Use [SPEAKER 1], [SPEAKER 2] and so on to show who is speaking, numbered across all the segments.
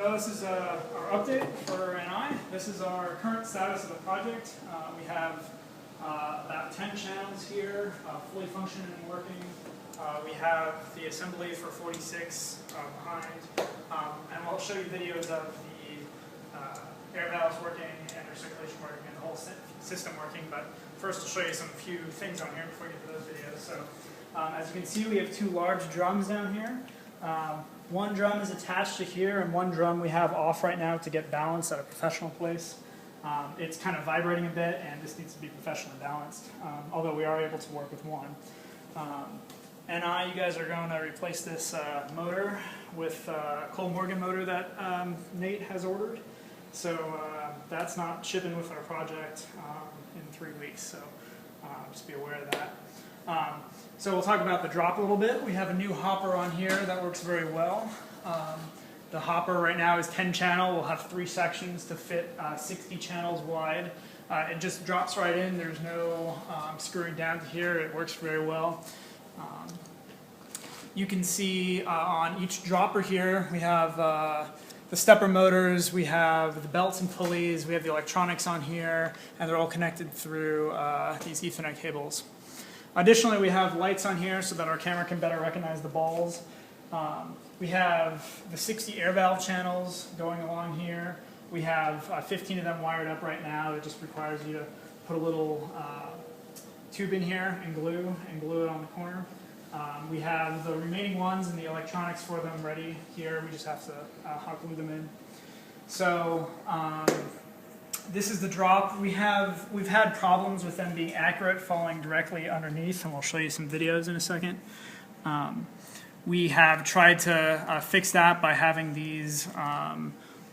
[SPEAKER 1] So this is our update for NI. This is our current status of the project. We have about 10 channels here, fully functioning and working. We have the assembly for 46 behind, and we'll show you videos of the air valves working and their circulation working and the whole system working. But first, I'll show you some few things on here before we get to those videos. So, as you can see, we have two large drums down here. One drum is attached to here, and one drum we have off right now to get balanced at a professional place. It's kind of vibrating a bit, and this needs to be professionally balanced, although we are able to work with one. You guys are going to replace this motor with a Cole Morgan motor that Nate has ordered. So that's not shipping with our project in 3 weeks, so just be aware of that. So we'll talk about the drop a little bit. We have a new hopper on here that works very well. The hopper right now is 10 channel. We'll have 3 sections to fit 60 channels wide. It just drops right in. There's no screwing down to here. It works very well. You can see on each dropper here we have the stepper motors, we have the belts and pulleys, we have the electronics on here, and they're all connected through these Ethernet cables. Additionally, we have lights on here so that our camera can better recognize the balls. We have the 60 air valve channels going along here. We have 15 of them wired up right now. It just requires you to put a little tube in here and glue it on the corner. We have the remaining ones and the electronics for them ready here. We just have to hot glue them in. So this is the drop. We've had problems with them being accurate, falling directly underneath, and we'll show you some videos in a second. We have tried to fix that by having these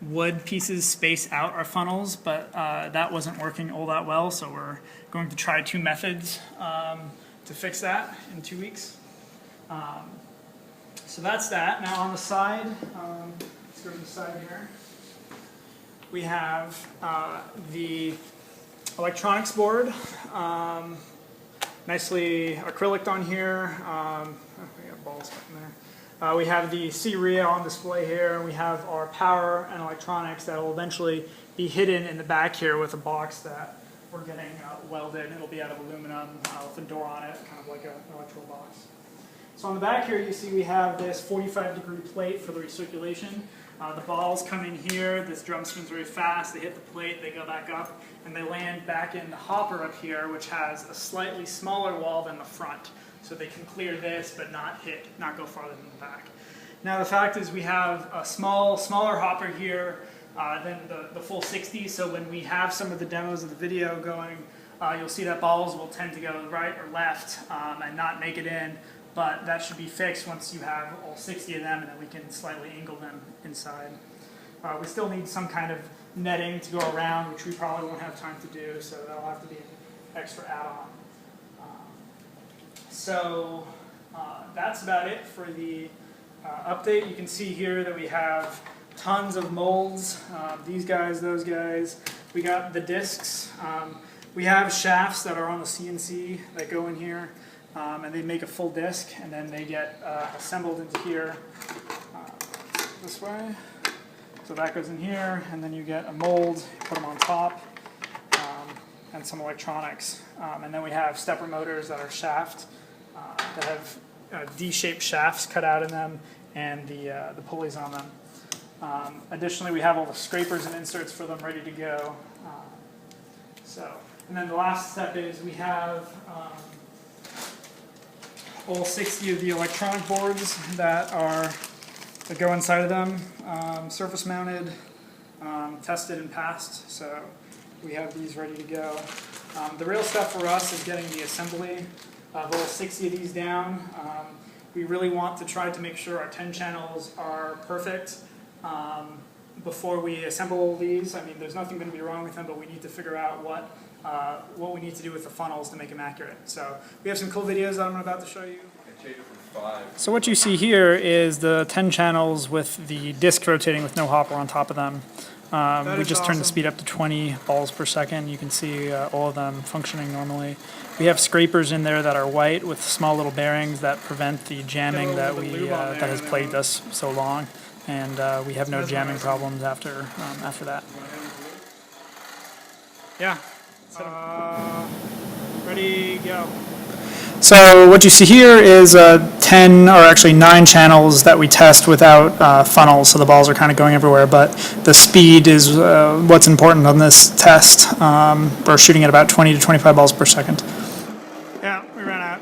[SPEAKER 1] wood pieces space out our funnels, but that wasn't working all that well, so we're going to try 2 methods to fix that in 2 weeks. So that's that. Now on the side, let's go to the side here. We have the electronics board, nicely acrylic on here. We got balls stuck in there. We have the C-RIA on display here. We have our power and electronics that will eventually be hidden in the back here with a box that we're getting welded. It'll be out of aluminum with a door on it, kind of like an electrical box. So on the back here, you see we have this 45-degree plate for the recirculation. The balls come in here, this drum spins very fast, they hit the plate, they go back up, and they land back in the hopper up here, which has a slightly smaller wall than the front. So they can clear this, but not go farther than the back. Now the fact is we have a smaller hopper here than the full 60, so when we have some of the demos of the video going, you'll see that balls will tend to go right or left and not make it in. But that should be fixed once you have all 60 of them, and then we can slightly angle them inside. We still need some kind of netting to go around, which we probably won't have time to do, so that'll have to be an extra add-on. That's about it for the update. You can see here that we have tons of molds, these guys, those guys. We got the discs. We have shafts that are on the CNC that go in here. And they make a full disc, and then they get assembled into here this way. So that goes in here, and then you get a mold, put them on top, and some electronics. And then we have stepper motors that are shaft, that have D-shaped shafts cut out in them, and the pulleys on them. Additionally, we have all the scrapers and inserts for them ready to go. And then the last step is we have all 60 of the electronic boards that go inside of them, surface mounted, tested and passed, so we have these ready to go. The real stuff for us is getting the assembly of all 60 of these down. We really want to try to make sure our 10 channels are perfect before we assemble all these. I mean, there's nothing going to be wrong with them, but we need to figure out what we need to do with the funnels to make them accurate. So we have some cool videos that I'm about to show you. So what you see here is the 10 channels with the disc rotating with no hopper on top of them. We just turned the speed up to 20 balls per second. You can see all of them functioning normally. We have scrapers in there that are white with small little bearings that prevent the jamming that has plagued us so long. and we have no jamming problems after that. Yeah. Ready, go. So what you see here is 10 or actually 9 channels that we test without funnels, so the balls are kind of going everywhere, but the speed is what's important on this test. We're shooting at about 20 to 25 balls per second. Yeah, we ran out.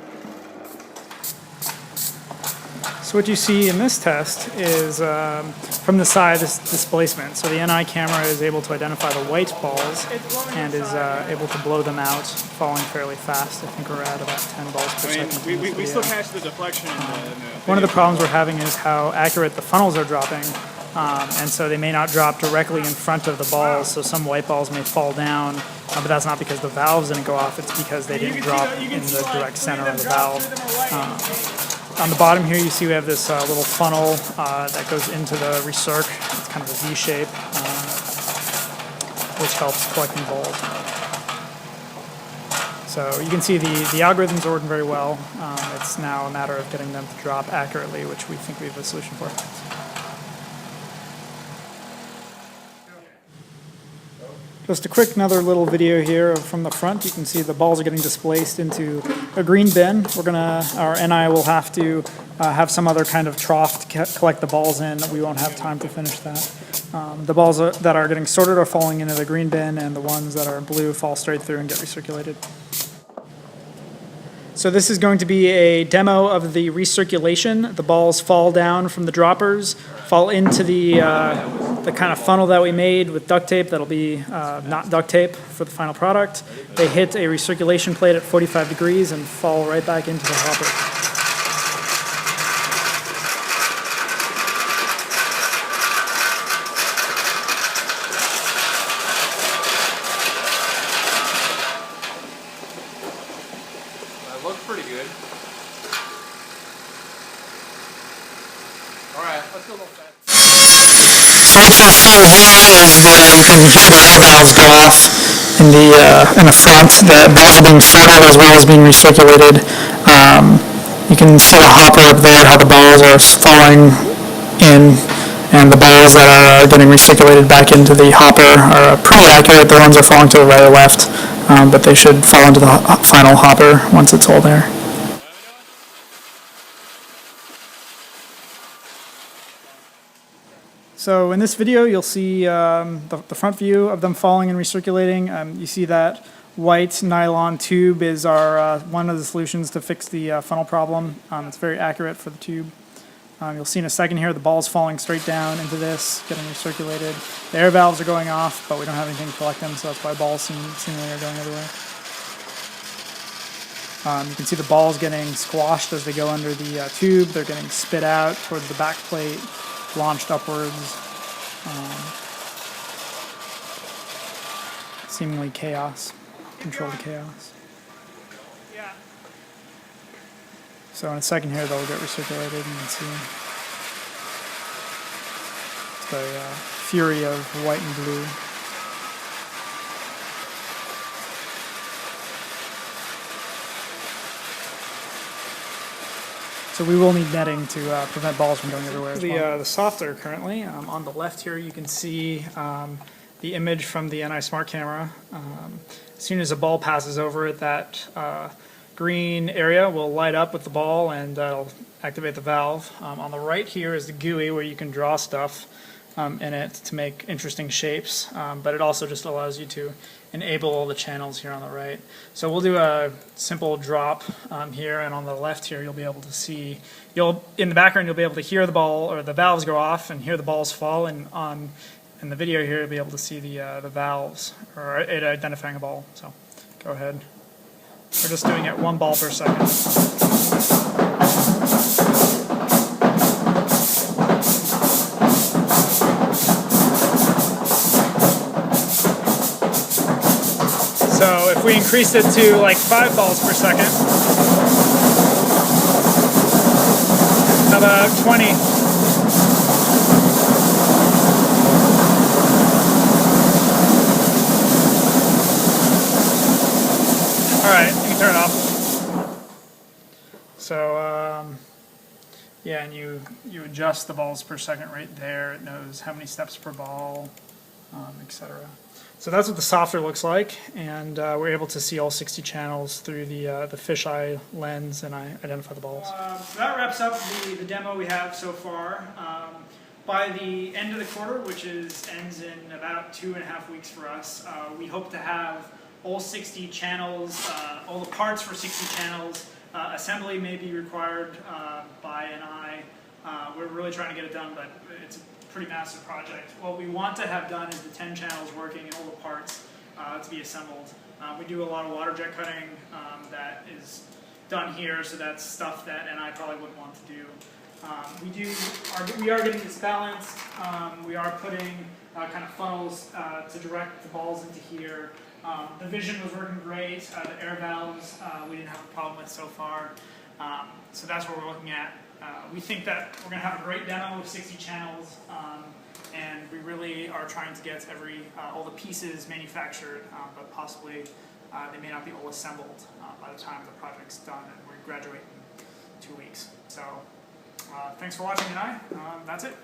[SPEAKER 1] So what you see in this test is from the side this displacement. So the NI camera is able to identify the white balls and is able to blow them out, falling fairly fast. I think we're at about 10 balls per second.
[SPEAKER 2] We still catch the deflection.
[SPEAKER 1] One of the problems we're having is how accurate the funnels are dropping. And so they may not drop directly in front of the balls, so some white balls may fall down, but that's not because the valves didn't go off, it's because they didn't drop in the direct center of the valve. On the bottom here you see we have this little funnel that goes into the recirc. It's kind of a V shape, which helps collecting balls. So you can see the algorithms are working very well. It's now a matter of getting them to drop accurately, which we think we have a solution for. Just a quick another little video here from the front. You can see the balls are getting displaced into a green bin. Our NI will have to have some other kind of trough to collect the balls in. We won't have time to finish that. The balls that are getting sorted are falling into the green bin, and the ones that are blue fall straight through and get recirculated. So this is going to be a demo of the recirculation. The balls fall down from the droppers, fall into the kind of funnel that we made with duct tape. That'll be not duct tape for the final product. They hit a recirculation plate at 45 degrees and fall right back into the hopper.
[SPEAKER 2] Looks pretty good. Alright, let's go a little fast.
[SPEAKER 1] So what you'll see here is you can hear the air valves go off in the front. The balls are being sorted as well as being recirculated. You can see the hopper up there, how the balls are falling in, and the balls that are getting recirculated back into the hopper are pretty accurate. The ones are falling to the right or left, but they should fall into the final hopper once it's all there. So in this video, you'll see the front view of them falling and recirculating. You see that white nylon tube is one of the solutions to fix the funnel problem. It's very accurate for the tube. You'll see in a second here the ball's falling straight down into this, getting recirculated. The air valves are going off, but we don't have anything to collect them, so that's why balls seemingly are going everywhere. You can see the balls getting squashed as they go under the tube. They're getting spit out towards the back plate, launched upwards. Seemingly chaos, controlled chaos. Yeah. So in a second here they'll get recirculated, and you can see it's the fury of white and blue. So we will need netting to prevent balls from going everywhere as well. The softer currently, on the left here you can see the image from the NI Smart Camera. As soon as a ball passes over it, that green area will light up with the ball and it'll activate the valve. On the right here is the GUI where you can draw stuff in it to make interesting shapes, but it also just allows you to enable all the channels here on the right. So we'll do a simple drop here, and on the left here you'll be able to see, in the background you'll be able to hear the ball or the valves go off and hear the balls fall, and in the video here you'll be able to see the valves or it identifying a ball. So go ahead. We're just doing it 1 ball per second. So if we increased it to like 5 balls per second, how about 20? All right, you can turn it off. So Yeah, and you adjust the balls per second right there. It knows how many steps per ball, etc. So that's what the software looks like, and we're able to see all 60 channels through the fisheye lens, and I identify the balls. So that wraps up the demo we have so far. By the end of the quarter, which ends in about 2.5 weeks for us, we hope to have all 60 channels, all the parts for 60 channels. Assembly may be required by an eye. We're really trying to get it done, but it's a pretty massive project. What we want to have done is the 10 channels working and all the parts to be assembled. We do a lot of water jet cutting that is done here, so that's stuff that NI probably wouldn't want to do. We are getting this balanced. We are putting kind of funnels to direct the balls into here. The vision was working great. The air valves we didn't have a problem with so far. So that's what we're looking at. We think that we're going to have a great demo with 60 channels, and we really are trying to get all the pieces manufactured, but possibly they may not be all assembled by the time the project's done, and we graduate in 2 weeks. So thanks for watching tonight. That's it.